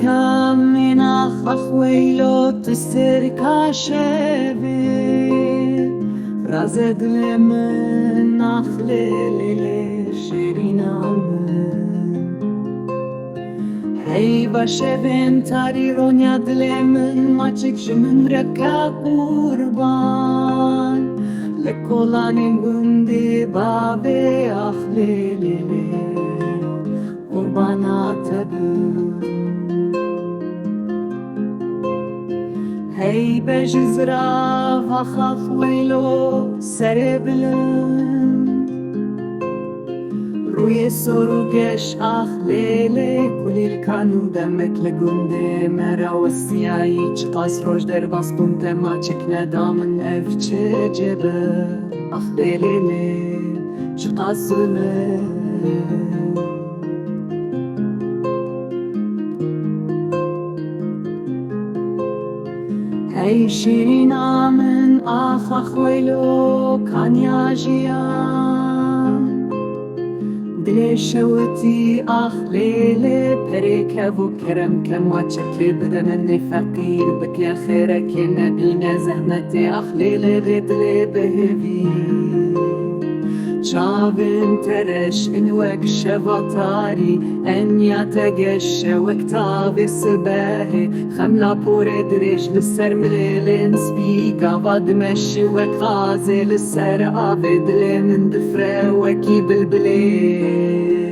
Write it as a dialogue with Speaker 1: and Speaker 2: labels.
Speaker 1: kam min akhwaylo tsir kasheve razed lemen nakhlele shirinam hey basheven tariron yadlemen machik shumun rakka qurban lekolanin gundi babe akhlele qurbanatabu hey bejizra vakhafwelo sereblen روی سروگش اخلیله کلیل کانو دمک لگونده مرا و سیایی چقاس روش در باس بونده ما چک ندامن اف چه جبه اخلیله چقاسله هی شیرینا من خویلو کانیاجیان دل شوتي ليلة بريكة وكرم كم واتشكل بدن اني فقير بك يا خيرك يا نبينا زهمتي ليلة بدلي بهبي شابن ترش ان وك شبطاري ان يتقش وكتاب السباهي خملا بور دريش للسر مليلين سبيقا بعد مشي وكغازي للسر عابد من دفرة وكي بالبلي